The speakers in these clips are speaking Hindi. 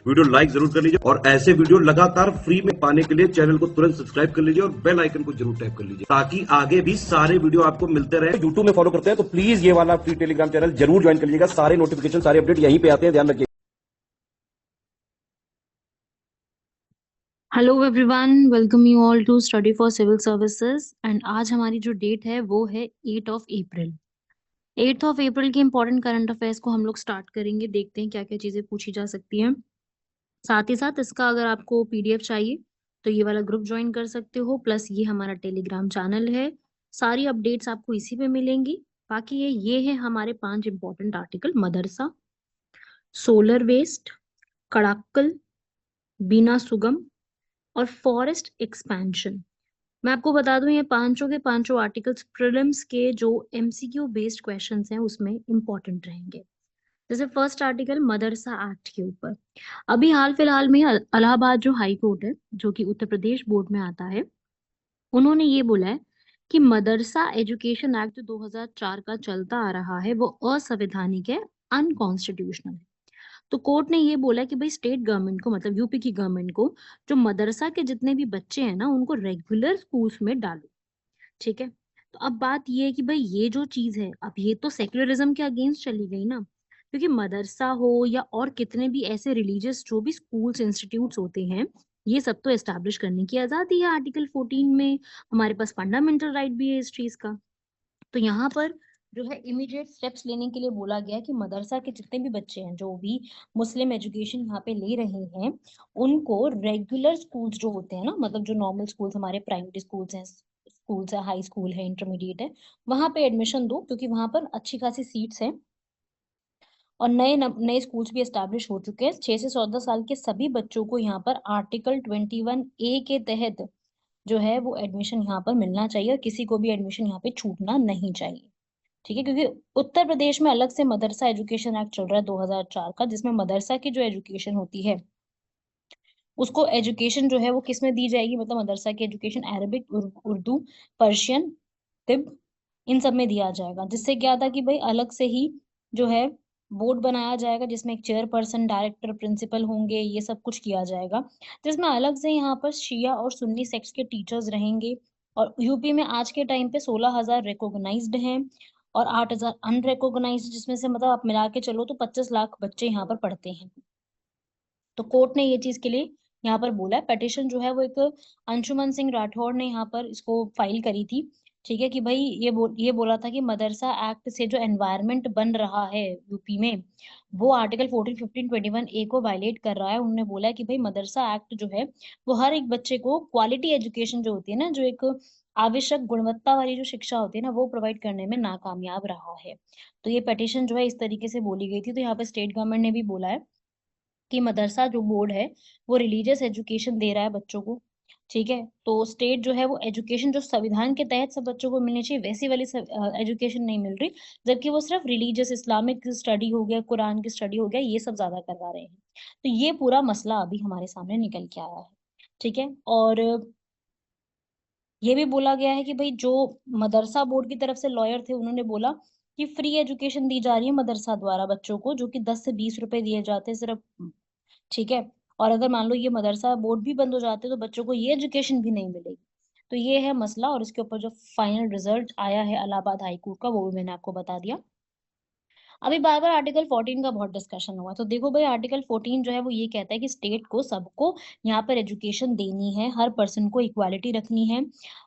वीडियो लाइक जरूर कर लीजिए और ऐसे वीडियो लगातार फ्री में पाने के लिए चैनल को तुरंत सब्सक्राइब कर लीजिए और बेल आइकन को जरूर टैप कर लीजिए ताकि आगे भी सारे वीडियो आपको मिलते रहे। यूट्यूब में फॉलो करते हैं तो प्लीज ये वाला फ्री टेलीग्राम चैनल जरूर ज्वाइन कर लीजिएगा। सारे नोटिफिकेशन सारे अपडेट यहीं पे आते हैं, ध्यान रखिए। Hello everyone, welcome you all to study for civil services. And आज हमारी जो डेट है वो है 8 ऑफ अप्रैल। 8 ऑफ अप्रैल के इम्पोर्टेंट करंट अफेयर्स को हम लोग स्टार्ट करेंगे। देखते हैं क्या क्या चीजें पूछी जा सकती हैं। साथ ही साथ इसका अगर आपको पीडीएफ चाहिए तो ये वाला ग्रुप ज्वाइन कर सकते हो, प्लस ये हमारा टेलीग्राम चैनल है। सारी अपडेट्स आपको इसी पे मिलेंगी। बाकी ये है हमारे 5 इंपॉर्टेंट आर्टिकल: मदरसा, सोलर वेस्ट, कड़ाक्कल, बीना सुगम और फॉरेस्ट एक्सपेंशन। मैं आपको बता दूं ये पांचों के पांचों आर्टिकल्स प्रीलिम्स के जो एमसीक्यू बेस्ड क्वेश्चंस हैं उसमें इंपॉर्टेंट रहेंगे। जैसे फर्स्ट आर्टिकल मदरसा एक्ट के ऊपर, अभी हाल फिलहाल में इलाहाबाद जो हाई कोर्ट है, जो कि उत्तर प्रदेश बोर्ड में आता है, उन्होंने ये बोला है कि मदरसा एजुकेशन एक्ट 2004 का चलता आ रहा है वो असंवैधानिक है, अनकॉन्स्टिट्यूशनल है। तो कोर्ट ने ये बोला कि भाई स्टेट गवर्नमेंट को, मतलब यूपी की गवर्नमेंट को, जो मदरसा के जितने भी बच्चे हैं ना उनको रेगुलर स्कूल्स में डालो। ठीक है। तो अब बात ये है कि भाई ये जो चीज है, अब ये तो सेक्युलरिज्म के अगेंस्ट चली गई ना, क्योंकि मदरसा हो या और कितने भी ऐसे रिलीजियस जो भी स्कूल्स इंस्टीट्यूट्स होते हैं, ये सब तो एस्टैब्लिश करने की आजादी है आर्टिकल 14 में। हमारे पास फंडामेंटल राइट भी है इस चीज का। तो यहाँ पर जो है इमीडिएट स्टेप्स लेने के लिए बोला गया है कि मदरसा के जितने भी बच्चे हैं जो भी मुस्लिम एजुकेशन यहाँ पे ले रहे हैं, उनको रेगुलर स्कूल्स जो होते हैं ना, मतलब जो नॉर्मल स्कूल्स हमारे प्राइमरी स्कूल्स है, हाई स्कूल है, इंटरमीडिएट है, वहां पे एडमिशन दो, क्योंकि वहां पर अच्छी खासी सीट्स हैं और नए नए स्कूल्स भी एस्टैब्लिश हो चुके हैं। 6 से 14 साल के सभी बच्चों को यहाँ पर आर्टिकल 21A के तहत जो है वो एडमिशन यहाँ पर मिलना चाहिए और किसी को भी एडमिशन यहाँ पे छूटना नहीं चाहिए। ठीक है, क्योंकि उत्तर प्रदेश में अलग से मदरसा एजुकेशन एक्ट चल रहा है 2004 का, जिसमें मदरसा की जो एजुकेशन होती है उसको एजुकेशन जो है वो किस में दी जाएगी, मतलब मदरसा की एजुकेशन अरबिक, उर्दू, पर्शियन, तिब, इन सब में दिया जाएगा। जिससे क्या था कि भाई अलग से ही जो है बोर्ड बनाया जाएगा जिसमें एक चेयरपर्सन, डायरेक्टर, प्रिंसिपल होंगे, ये सब कुछ किया जाएगा। जिसमें अलग से यहाँ पर शिया और सुन्नी सेक्ट के टीचर्स रहेंगे। और यूपी में आज के टाइम पे 16,000 रिकॉग्नाइज्ड हैं और 8,000 अनरिकॉग्नाइज्ड, जिसमें से मतलब आप मिला के चलो तो 25 लाख बच्चे यहाँ पर पढ़ते हैं। तो कोर्ट ने ये चीज के लिए यहाँ पर बोला है। पिटिशन जो है वो एक अंशुमन सिंह राठौड़ ने यहाँ पर इसको फाइल करी थी। ठीक है, कि भाई ये बोला था कि मदरसा एक्ट से जो एनवायरनमेंट बन रहा है यूपी में, वो आर्टिकल 14, 15, 21A को वायलेट कर रहा है। उन्होंने बोला है कि भाई मदरसा एक्ट जो है वो हर एक बच्चे को क्वालिटी एजुकेशन जो होती है ना, जो एक आवश्यक गुणवत्ता वाली जो शिक्षा होती है ना, वो प्रोवाइड करने में नाकामयाब रहा है। तो ये पिटिशन जो है इस तरीके से बोली गई थी। तो यहाँ पे स्टेट गवर्नमेंट ने भी बोला है कि मदरसा जो बोर्ड है वो रिलीजियस एजुकेशन दे रहा है बच्चों को। ठीक है, तो स्टेट जो है वो एजुकेशन जो संविधान के तहत सब बच्चों को मिलनी चाहिए वैसी वाली एजुकेशन नहीं मिल रही, जबकि वो सिर्फ रिलीजियस इस्लामिक स्टडी हो गया, कुरान की स्टडी हो गया, ये सब ज्यादा करवा रहे हैं। तो ये पूरा मसला अभी हमारे सामने निकल के आया है। ठीक है, और ये भी बोला गया है कि भाई जो मदरसा बोर्ड की तरफ से लॉयर थे उन्होंने बोला कि फ्री एजुकेशन दी जा रही है मदरसा द्वारा बच्चों को, जो कि 10 से 20 रुपए दिए जाते हैं सिर्फ। ठीक है, और अगर मान लो ये मदरसा बोर्ड भी बंद हो जाते तो बच्चों को ये एजुकेशन भी नहीं मिलेगी। तो ये है मसला, और इसके ऊपर जो फाइनल रिजल्ट आया है इलाहाबाद हाई कोर्ट का वो भी मैंने आपको बता दिया। अभी बार बार आर्टिकल 14 का बहुत डिस्कशन हुआ, तो देखो भाई आर्टिकल 14 जो है वो ये कहता है कि स्टेट को सबको यहाँ पर एजुकेशन देनी है, हर पर्सन को इक्वालिटी रखनी है।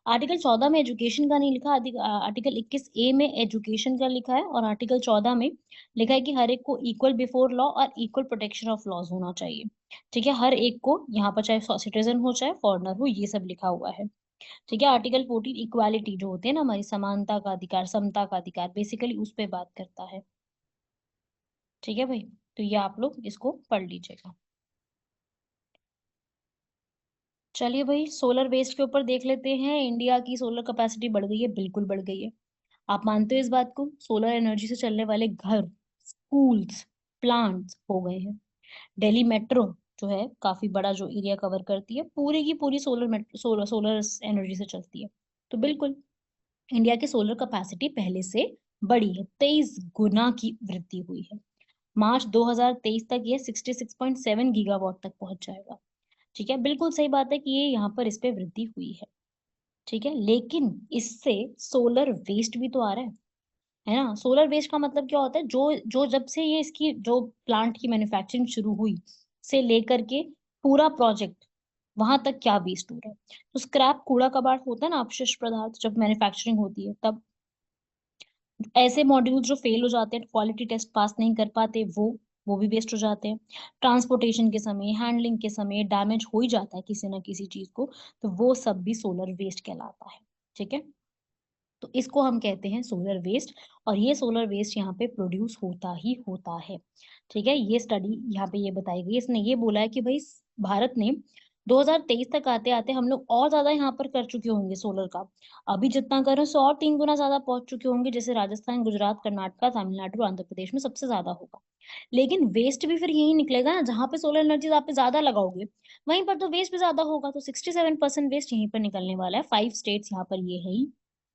आर्टिकल 14 में एजुकेशन का नहीं लिखा, आर्टिकल 21A में एजुकेशन का लिखा है, और आर्टिकल 14 में लिखा है कि हर एक को इक्वल बिफोर लॉ और इक्वल प्रोटेक्शन ऑफ लॉज होना चाहिए। ठीक है, हर एक को यहाँ पर, चाहे सिटीजन हो चाहे फॉरनर हो, ये सब लिखा हुआ है। ठीक है, आर्टिकल 14 इक्वालिटी जो होती है ना, हमारी समानता का अधिकार, समता का अधिकार, बेसिकली उस पर बात करता है। ठीक है भाई, तो ये आप लोग इसको पढ़ लीजिएगा। चलिए भाई, सोलर वेस्ट के ऊपर देख लेते हैं। इंडिया की सोलर कैपेसिटी बढ़ गई है, बिल्कुल बढ़ गई है। आप मानते हो इस बात को? सोलर एनर्जी से चलने वाले घर, स्कूल्स, प्लांट्स हो गए हैं। दिल्ली मेट्रो जो है काफी बड़ा जो एरिया कवर करती है, पूरी की पूरी सोलर एनर्जी से चलती है। तो बिल्कुल इंडिया की सोलर कैपेसिटी पहले से बड़ी है, 23 गुना की वृद्धि हुई है। मार्च 2023 तक ये 66.7 गीगावाट तक पहुंच जाएगा। ठीक है, बिल्कुल सही बात है कि ये यहाँ पर इस पे वृद्धि हुई है। ठीक है, लेकिन इससे सोलर वेस्ट भी तो आ रहा है ना। सोलर वेस्ट का मतलब क्या होता है, जो जो जब से ये इसकी जो प्लांट की मैन्युफैक्चरिंग शुरू हुई से लेकर के पूरा प्रोजेक्ट वहां तक क्या वेस्ट हो रहा है। तो स्क्रैप कूड़ा कबाड़ होता है ना, अपशिष्ट पदार्थ, जब मैन्युफैक्चरिंग होती है तब ऐसे मॉड्यूल जो फेल हो जाते हैं, क्वालिटी टेस्ट पास नहीं कर पाते, वो भी वेस्ट हो जाते हैं। ट्रांसपोर्टेशन के समय, हैंडलिंग के समय डैमेज हो ही जाता है किसी ना किसी चीज को, तो वो सब भी सोलर वेस्ट कहलाता है। ठीक है, तो इसको हम कहते हैं सोलर वेस्ट। और ये सोलर वेस्ट यहाँ पे प्रोड्यूस होता ही होता है। ठीक है, ये स्टडी यहाँ पे ये बताई गई, इसने ये बोला है कि भाई भारत ने 2023 तक आते आते हम लोग और ज्यादा यहाँ पर कर चुके होंगे सोलर का। अभी जितना कर रहे हैं 103 गुना ज्यादा पहुंच चुके होंगे, जैसे राजस्थान, गुजरात, कर्नाटका, तमिलनाडु और आंध्र प्रदेश में सबसे ज्यादा होगा। लेकिन वेस्ट भी फिर यही निकलेगा ना, जहाँ पे सोलर एनर्जी आप पे ज्यादा लगाओगे वहीं पर तो वेस्ट भी ज्यादा होगा। तो 67% वेस्ट यहीं पर निकलने वाला है। 5 स्टेट्स यहाँ पर ये है ही।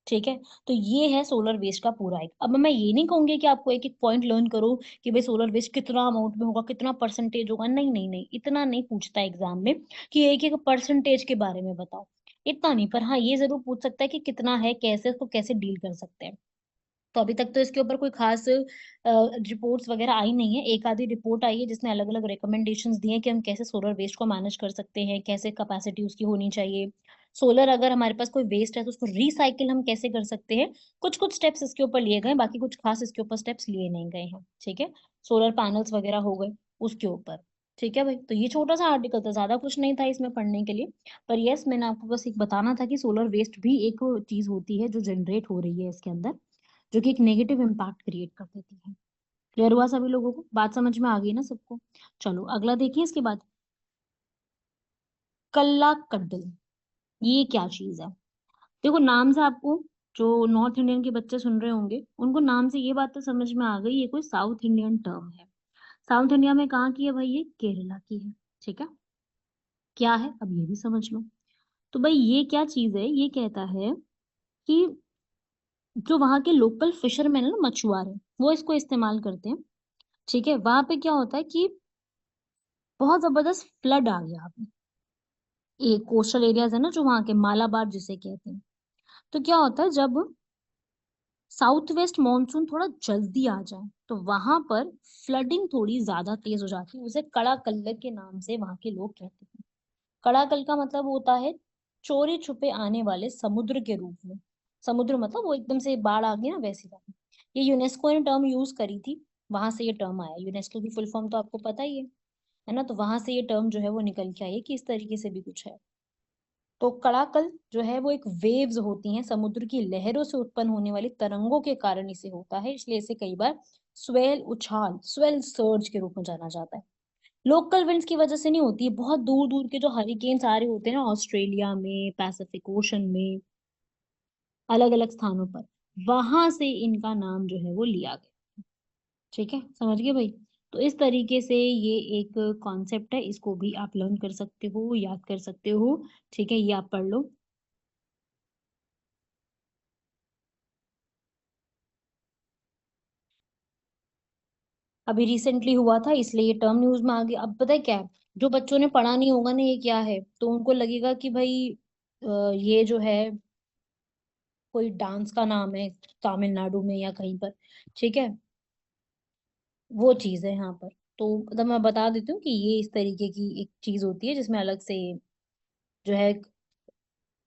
ठीक है, तो ये है सोलर वेस्ट का पूरा एक। अब मैं ये नहीं कहूंगी कि आपको एक एक पॉइंट लर्न करो कि भाई सोलर वेस्ट कितना अमाउंट में होगा, कितना परसेंटेज होगा। नहीं नहीं नहीं, इतना नहीं पूछता एग्जाम में कि एक एक परसेंटेज के बारे में बताओ, इतना नहीं। पर हाँ, ये जरूर पूछ सकता है कि कितना है, कैसे उसको कैसे डील कर सकते हैं। तो अभी तक तो इसके ऊपर कोई खास रिपोर्ट्स वगैरह आई नहीं है। एक आधी रिपोर्ट आई है जिसने अलग अलग रिकमेंडेशंस दिए हैं कि हम कैसे सोलर वेस्ट को मैनेज कर सकते हैं, कैसे कैपेसिटी उसकी होनी चाहिए। सोलर अगर हमारे पास कोई वेस्ट है तो उसको रिसाइकिल हम कैसे कर सकते हैं। कुछ कुछ स्टेप्स इसके ऊपर लिए गए, बाकी कुछ खास इसके ऊपर स्टेप्स लिए नहीं गए हैं। ठीक है, सोलर पैनल्स वगैरह हो गए उसके ऊपर। ठीक है भाई, तो ये छोटा सा आर्टिकल था, ज्यादा कुछ नहीं था इसमें पढ़ने के लिए। पर यस, मैंने आपको बस एक बताना था कि सोलर वेस्ट भी एक चीज होती है जो जनरेट हो रही है इसके अंदर, जो कि एक नेगेटिव इम्पैक्ट क्रिएट कर देती है। क्लियर हुआ सभी लोगों को, बात समझ में आ गई ना सबको। चलो अगला देखिए इसके बाद, कल्ला कड्डल, ये क्या चीज है। देखो नाम से आपको, जो नॉर्थ इंडियन के बच्चे सुन रहे होंगे उनको नाम से ये बात तो समझ में आ गई, ये कोई साउथ इंडियन टर्म है। साउथ इंडिया में कहाँ की है भाई, ये केरला की है। ठीक है, क्या है अब ये भी समझ लो। तो भाई ये क्या चीज है, ये कहता है कि जो वहाँ के लोकल फिशरमैन है ना, मछुआरे, वो इसको इस्तेमाल करते हैं। ठीक है, वहां पे क्या होता है कि बहुत जबरदस्त फ्लड आ गया अभी, ये कोस्टल एरियाज है ना जो वहां के, मालाबार जिसे कहते हैं। तो क्या होता है, जब साउथ वेस्ट मानसून थोड़ा जल्दी आ जाए तो वहां पर फ्लडिंग थोड़ी ज्यादा तेज हो जाती है। उसे कड़ा कल्लर के नाम से वहां के लोग कहते हैं। कड़ा कल का मतलब होता है चोरी छुपे आने वाले समुद्र के रूप में। समुद्र मतलब वो एकदम से बाढ़ आ गई ना, वैसी बात। ये यूनेस्को ने टर्म यूज करी थी, वहां से ये टर्म आया। यूनेस्को की फुल फॉर्म तो आपको पता ही है ना। तो वहां से ये टर्म जो है वो निकल के आई है कि इस तरीके से भी कुछ है। तो कड़ाकल जो है वो एक वेव्स होती हैं, समुद्र की लहरों से उत्पन्न होने वाली तरंगों के कारण इसे होता है, इसलिए इसे कई बार स्वेल उछाल, स्वेल सर्ज के रूप में जाना जाता है। लोकल विंड्स की वजह से नहीं होती है, बहुत दूर दूर के जो हरिकेन्स आ रहे होते हैं ना, ऑस्ट्रेलिया में, पैसिफिक ओशन में, अलग अलग स्थानों पर, वहां से इनका नाम जो है वो लिया गया। ठीक है, समझ गए भाई। तो इस तरीके से ये एक कॉन्सेप्ट है, इसको भी आप लर्न कर सकते हो, याद कर सकते हो। ठीक है, ये आप पढ़ लो। अभी रिसेंटली हुआ था इसलिए ये टर्म न्यूज में आ गया। अब पता है क्या है, जो बच्चों ने पढ़ा नहीं होगा ना ये क्या है, तो उनको लगेगा कि भाई ये जो है कोई डांस का नाम है तमिलनाडु में या कहीं पर। ठीक है, वो चीज है यहाँ पर। तो मतलब मैं बता देती हूँ कि ये इस तरीके की एक चीज होती है जिसमें अलग से जो है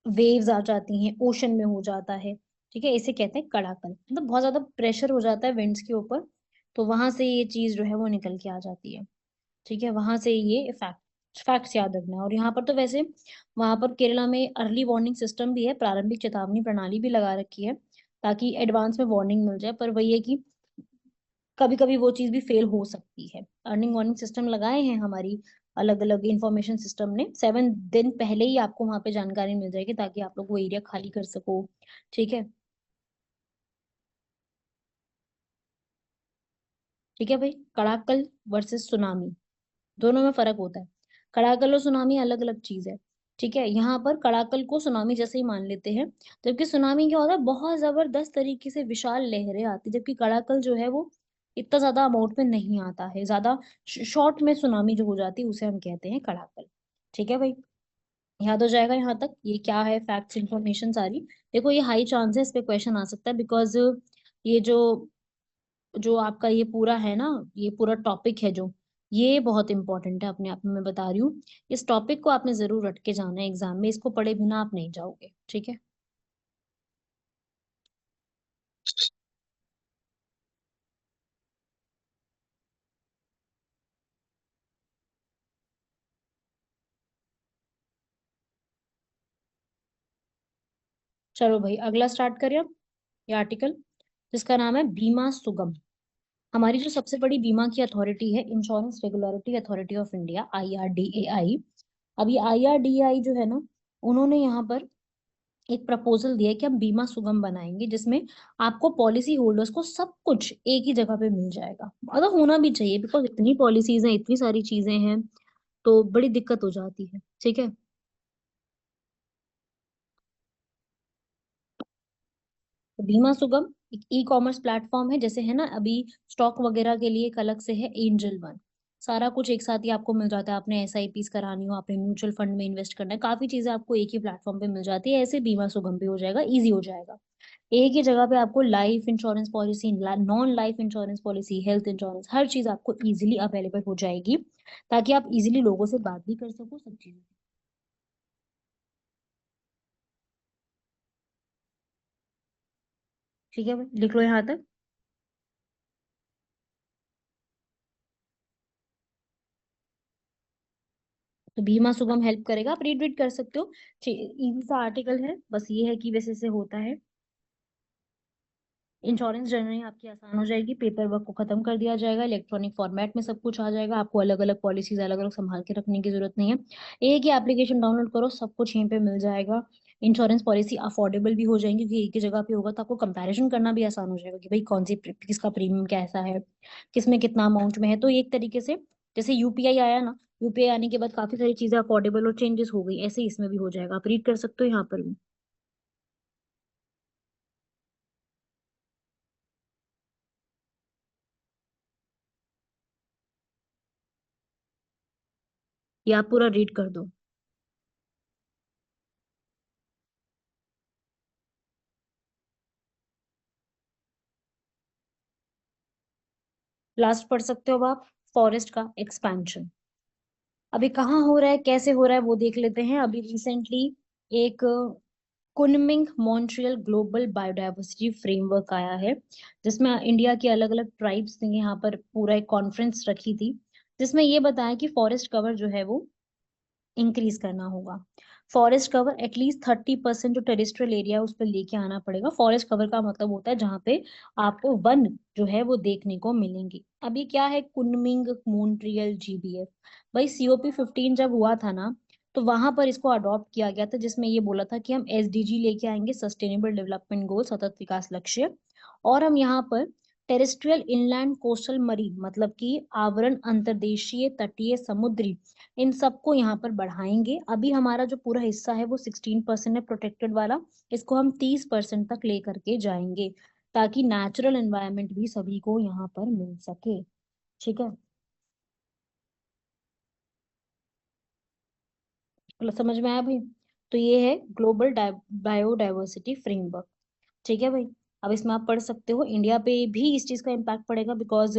वेव्स आ जाती हैं, ओशन में हो जाता है। ठीक है, इसे कहते हैं कड़ाकल, मतलब बहुत ज्यादा प्रेशर हो जाता है विंड्स के ऊपर, तो वहां से ये चीज जो है वो निकल के आ जाती है। ठीक है, वहां से ये फैक्ट्स याद रखना है। और यहाँ पर तो वैसे वहां पर केरला में अर्ली वार्निंग सिस्टम भी है, प्रारंभिक चेतावनी प्रणाली भी लगा रखी है ताकि एडवांस में वार्निंग मिल जाए। पर वही है कि कभी कभी वो चीज भी फेल हो सकती है। अर्निंग वार्निंग सिस्टम लगाए हैं हमारी अलग अलग इंफॉर्मेशन सिस्टम ने, 7 दिन पहले ही आपको वहां पे जानकारी मिल जाएगी ताकि आप लोग वो एरिया खाली कर सको। ठीक है, ठीक है भाई। कड़ाकल वर्सेस सुनामी, दोनों में फर्क होता है। कड़ाकल और सुनामी अलग अलग चीज है। ठीक है, यहाँ पर कड़ाकल को सुनामी जैसे ही मान लेते हैं, जबकि सुनामी क्या होता है, बहुत जबरदस्त तरीके से विशाल लहरें आती, जबकि कड़ाकल जो है वो इतना ज्यादा अमाउंट में नहीं आता है, ज्यादा शॉर्ट में सुनामी जो हो जाती है उसे हम कहते हैं कड़ाकल। ठीक है भाई, याद हो जाएगा यहाँ तक ये क्या है, फैक्ट्स इंफॉर्मेशन सारी। देखो ये हाई चांस है इस पे क्वेश्चन आ सकता है, बिकॉज ये जो जो आपका ये पूरा है ना, ये पूरा टॉपिक है जो, ये बहुत इंपॉर्टेंट है अपने आप में, मैं बता रही हूँ। इस टॉपिक को आपने जरूर रट के जाना है एग्जाम में, इसको पढ़े बिना आप नहीं जाओगे, ठीक है। चलो भाई अगला स्टार्ट करें अब, ये आर्टिकल जिसका नाम है बीमा सुगम। हमारी जो सबसे बड़ी बीमा की अथॉरिटी है, insurance regulatory authority of India, IRDAI। अब ये IRDAI जो है ना, उन्होंने यहाँ पर एक प्रपोजल दिया है कि हम बीमा सुगम बनाएंगे, जिसमें आपको पॉलिसी होल्डर्स को सब कुछ एक ही जगह पे मिल जाएगा। मतलब होना भी चाहिए, बिकॉज इतनी पॉलिसीज हैं, इतनी सारी चीजें हैं, तो बड़ी दिक्कत हो जाती है, ठीक है। तो बीमा सुगम एक ई कॉमर्स प्लेटफॉर्म है, जैसे है ना अभी स्टॉक वगैरह के लिए एक अलग से है एंजल वन। सारा कुछ एक साथ ही आपको मिल जाता है, आपने SIPs करानी हो, आपने म्यूचुअल फंड में इन्वेस्ट करना है, काफी चीजें आपको एक ही प्लेटफॉर्म पे मिल जाती है। ऐसे बीमा सुगम भी हो जाएगा, इजी हो जाएगा। एक ही जगह पे आपको life insurance policy, non life insurance policy, health insurance, हर चीज आपको इजीली अवेलेबल हो जाएगी, ताकि आप इजीली लोगों से बात भी कर सको सब चीजें। ठीक है भाई, लिख लो यहाँ तक। तो बीमा सुगम हेल्प करेगा, आप रीड रीड कर सकते हो। इजी सा आर्टिकल है, बस ये है कि वैसे से होता है। इंश्योरेंस जर्नी आपकी आसान हो जाएगी, पेपर वर्क को खत्म कर दिया जाएगा, इलेक्ट्रॉनिक फॉर्मेट में सब कुछ आ जाएगा, आपको अलग अलग पॉलिसीज अलग अलग संभाल के रखने की जरूरत नहीं है। एक ही एप्लीकेशन डाउनलोड करो, सब कुछ यहीं पे मिल जाएगा। इंश्योरेंस पॉलिसी अफोर्डेबल भी हो जाएंगी, क्योंकि एक ही जगह पे होगा तो आपको कंपैरिजन करना भी आसान हो जाएगा कि भाई कौन सी किसका प्रीमियम कैसा है, किसमें कितना अमाउंट में है। तो एक तरीके से जैसे UPI आया ना, UPI आने के बाद काफी सारी चीजें अफोर्डेबल और चेंजेस हो गई, ऐसे ही इसमें भी हो जाएगा, आप रीड कर सकते हो यहाँ पर भी। ये आप पूरा रीड कर दो। लास्ट पढ़ सकते हो अब आप, फॉरेस्ट का एक्सपेंशन अभी कहाँ हो रहा है, कैसे हो रहा है, वो देख लेते हैं। अभी रिसेंटली एक Kunming Montreal global biodiversity framework आया है, जिसमें इंडिया के अलग अलग ट्राइब्स ने यहाँ पर पूरा एक कॉन्फ्रेंस रखी थी, जिसमें ये बताया कि फॉरेस्ट कवर जो है वो इंक्रीज करना होगा। फॉरेस्ट कवर एटलीस्ट 30% जो टेरिस्ट्रियल एरिया है उस पर लेके आना पड़ेगा। फॉरेस्ट कवर का मतलब होता है जहाँ पे आपको वन जो है वो देखने को मिलेंगे। अभी क्या है, कुनमिंग मोन्ट्रियल GBF, भाई COP 15 जब हुआ था ना, तो वहां पर इसको अडॉप्ट किया गया था, जिसमें ये बोला था कि हम SDG लेके आएंगे, सस्टेनेबल डेवलपमेंट गोल, सतत विकास लक्ष्य। और हम यहाँ पर टेरेस्ट्रियल इनलैंड कोस्टल मरीन, मतलब कि आवरण अंतर्देशीय तटीय समुद्री, इन सबको यहाँ पर बढ़ाएंगे। अभी हमारा जो पूरा हिस्सा है वो 16% है प्रोटेक्टेड वाला, इसको हम 30% तक ले करके जाएंगे, ताकि नेचुरल एनवायरनमेंट भी सभी को यहाँ पर मिल सके। ठीक है, मतलब समझ में आया भाई। तो ये है ग्लोबल बायोडाइवर्सिटी फ्रेमवर्क। ठीक है भाई, अब इसमें आप पढ़ सकते हो, इंडिया पे भी इस चीज का इम्पैक्ट पड़ेगा, बिकॉज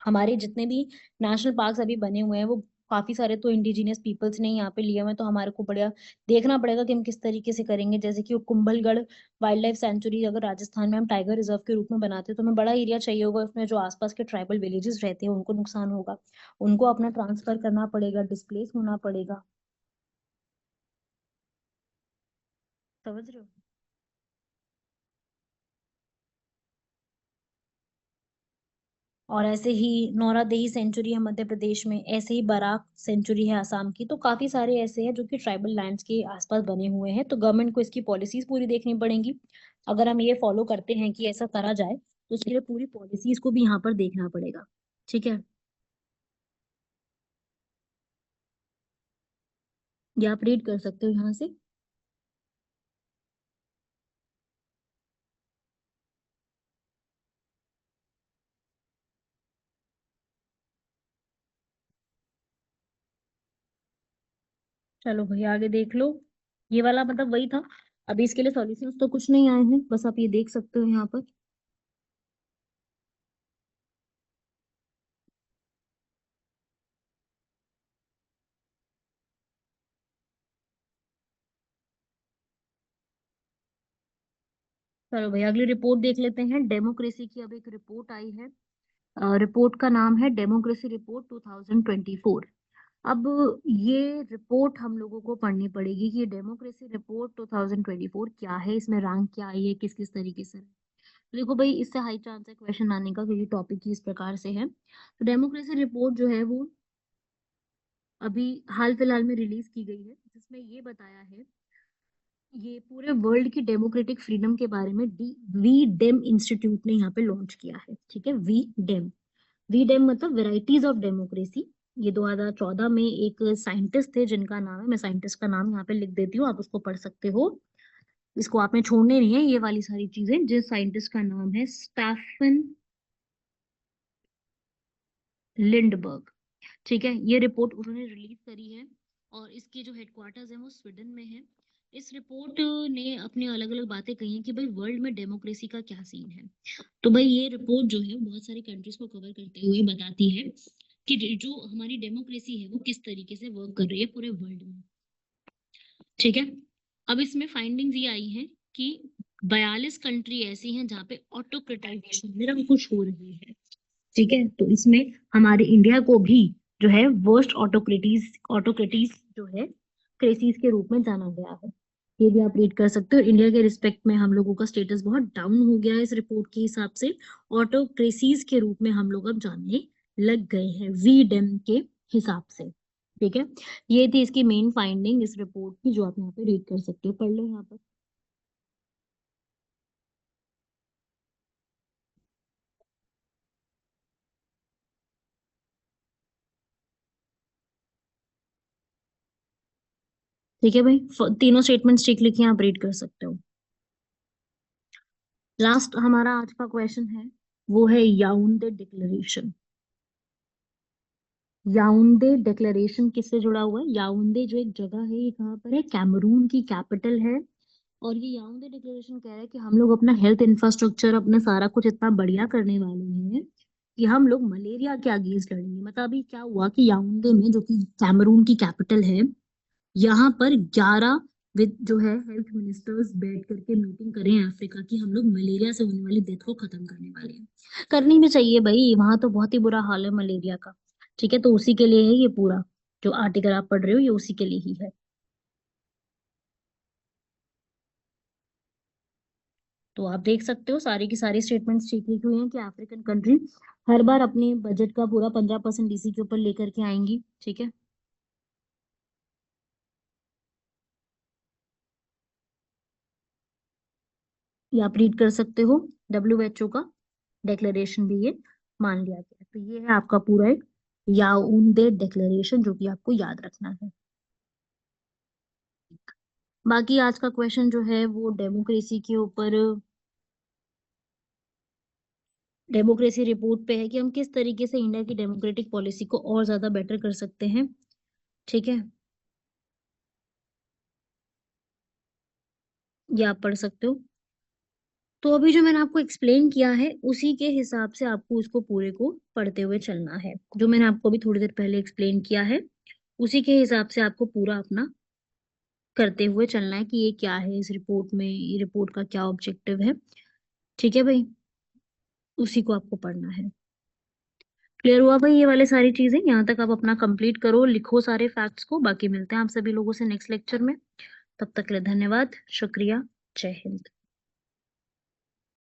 हमारे जितने भी नेशनल पार्क्स अभी बने हुए हैं वो काफी सारे तो इंडिजिनियस पीपल्स ने यहाँ पे लिए हुए हैं, तो हमारे को बढ़िया देखना पड़ेगा कि हम किस तरीके से करेंगे। जैसे कि वो कुंभलगढ़ वाइल्ड लाइफ सेंचुरी अगर राजस्थान में हम टाइगर रिजर्व के रूप में बनाते हैं, तो हमें बड़ा एरिया चाहिए होगा, उसमें जो आसपास के ट्राइबल विलेजेस रहते हैं उनको नुकसान होगा, उनको अपना ट्रांसफर करना पड़ेगा, डिस्प्लेस होना पड़ेगा। समझ रहे हो। और ऐसे ही नौरादेही सेंचुरी है मध्य प्रदेश में, ऐसे ही बराक सेंचुरी है असम की, तो काफी सारे ऐसे हैं जो कि ट्राइबल लैंड्स के आसपास बने हुए हैं। तो गवर्नमेंट को इसकी पॉलिसीज पूरी देखनी पड़ेंगी। अगर हम ये फॉलो करते हैं कि ऐसा करा जाए, तो उसके लिए पूरी पॉलिसीज को भी यहाँ पर देखना पड़ेगा। ठीक है, ये आप रीड कर सकते हो यहाँ से। चलो भाई आगे देख लो। ये वाला मतलब वही था। अभी इसके लिए सॉल्यूशंस तो कुछ नहीं आए हैं, बस आप ये देख सकते हो यहाँ पर। चलो भाई अगली रिपोर्ट देख लेते हैं। डेमोक्रेसी की अब एक रिपोर्ट आई है। रिपोर्ट का नाम है डेमोक्रेसी रिपोर्ट 2024। अब ये रिपोर्ट हम लोगों को पढ़नी पड़ेगी कि ये डेमोक्रेसी रिपोर्ट 2024 क्या है, इसमें रैंक क्या आई है, किस किस तरीके से। तो देखो भाई, इससे हाई चांस है क्वेश्चन आने का, क्योंकि टॉपिक ही इस प्रकार से है। तो डेमोक्रेसी रिपोर्ट जो है वो अभी हाल फिलहाल में रिलीज की गई है, जिसमें ये बताया है, ये पूरे वर्ल्ड की डेमोक्रेटिक फ्रीडम के बारे में डी वी डेम इंस्टीट्यूट ने यहाँ पे लॉन्च किया है। ठीक है, वी डेम मतलब वेराइटीज ऑफ डेमोक्रेसी। ये 2014 में एक साइंटिस्ट थे जिनका नाम है, मैं साइंटिस्ट का नाम यहाँ पे लिख देती हूँ, आप उसको पढ़ सकते हो। इसको आपने छोड़ने नहीं है, ये वाली सारी चीजें। जिस साइंटिस्ट का नाम है स्टेफन लिंडबर्ग। ठीक है, ये रिपोर्ट उन्होंने रिलीज करी है, और इसके जो हेडक्वार्टर्स हैं वो स्वीडन में है। इस रिपोर्ट ने अपने अलग अलग बातें कही हैं कि भाई वर्ल्ड में डेमोक्रेसी का क्या सीन है। तो भाई ये रिपोर्ट जो है बहुत सारी कंट्रीज को कवर करते हुए बताती है कि जो हमारी डेमोक्रेसी है वो किस तरीके से वर्क कर रही है पूरे वर्ल्ड में। ठीक है, अब इसमें फाइंडिंग्स ये आई हैं कि 42 कंट्री ऐसी हैं जहाँ पे ऑटोक्रेटाइजेशन निरंकुश हो रही है। ठीक है, तो इसमें हमारे इंडिया को भी जो है वर्स्ट ऑटोक्रेटीज जो है क्रेसीज के रूप में जाना गया है। ये भी आप रीड कर सकते हो। इंडिया के रिस्पेक्ट में हम लोगों का स्टेटस बहुत डाउन हो गया है इस रिपोर्ट के हिसाब से। ऑटोक्रेसीज के रूप में हम लोग अब जानने लग गए हैं वी डेम के हिसाब से। ठीक है, ये थी इसकी मेन फाइंडिंग इस रिपोर्ट की, जो आप यहाँ पे रीड कर सकते हो, पढ़ लो यहाँ पर। ठीक है भाई, तीनों स्टेटमेंट्स ठीक लिखी हैं, आप रीड कर सकते हो। लास्ट हमारा आज का क्वेश्चन है, वो है याउंडे डिक्लेरेशन। याउंडे डिक्लेरेशन किससे जुड़ा हुआ है? याउंडे जो एक जगह है, ये कहाँ पर है? कैमरून की कैपिटल है। और ये याउंडे डिक्लेरेशन कह रहा है कि हम लोग अपना हेल्थ इंफ्रास्ट्रक्चर, अपना सारा कुछ इतना बढ़िया करने वाले हैं कि हम लोग मलेरिया के अगेंस्ट लड़ेंगे। मतलब अभी क्या हुआ कि याउंडे में, जो कि कैमरून की कैपिटल है, यहाँ पर 11 विद जो है हेल्थ मिनिस्टर्स बैठ करके मीटिंग करें अफ्रीका की, हम लोग मलेरिया से होने वाली डेथ को खत्म करने वाले हैं। करनी भी चाहिए भाई, वहां तो बहुत ही बुरा हाल है मलेरिया का। ठीक है, तो उसी के लिए है ये पूरा जो आर्टिकल आप पढ़ रहे हो, ये उसी के लिए ही है। तो आप देख सकते हो सारी की सारी स्टेटमेंट्स ठीक लिखी हुई हैं कि अफ्रीकन कंट्री हर बार अपने बजट का पूरा 15% इसी के ऊपर लेकर के आएंगी। ठीक है, ये आप रीड कर सकते हो। WHO का डेक्लेरेशन भी ये मान लिया गया। तो ये है आपका पूरा एक याओंडे डेक्लेरेशन, जो कि आपको याद रखना है। बाकी आज का क्वेश्चन जो है वो डेमोक्रेसी के ऊपर, डेमोक्रेसी रिपोर्ट पे है कि हम किस तरीके से इंडिया की डेमोक्रेटिक पॉलिसी को और ज्यादा बेटर कर सकते हैं। ठीक है, ये आप पढ़ सकते हो। तो अभी जो मैंने आपको एक्सप्लेन किया है, उसी के हिसाब से आपको उसको पूरे को पढ़ते हुए चलना है। जो मैंने आपको अभी थोड़ी देर पहले एक्सप्लेन किया है, उसी के हिसाब से आपको पूरा अपना करते हुए चलना है कि ये क्या है इस रिपोर्ट में, ये रिपोर्ट का क्या ऑब्जेक्टिव है। ठीक है भाई, उसी को आपको पढ़ना है। क्लियर हुआ भाई? ये वाले सारी चीजें यहाँ तक आप अपना कंप्लीट करो, लिखो सारे फैक्ट्स को। बाकी मिलते हैं आप सभी लोगों से नेक्स्ट लेक्चर में। तब तक के लिए धन्यवाद, शुक्रिया, जय हिंद।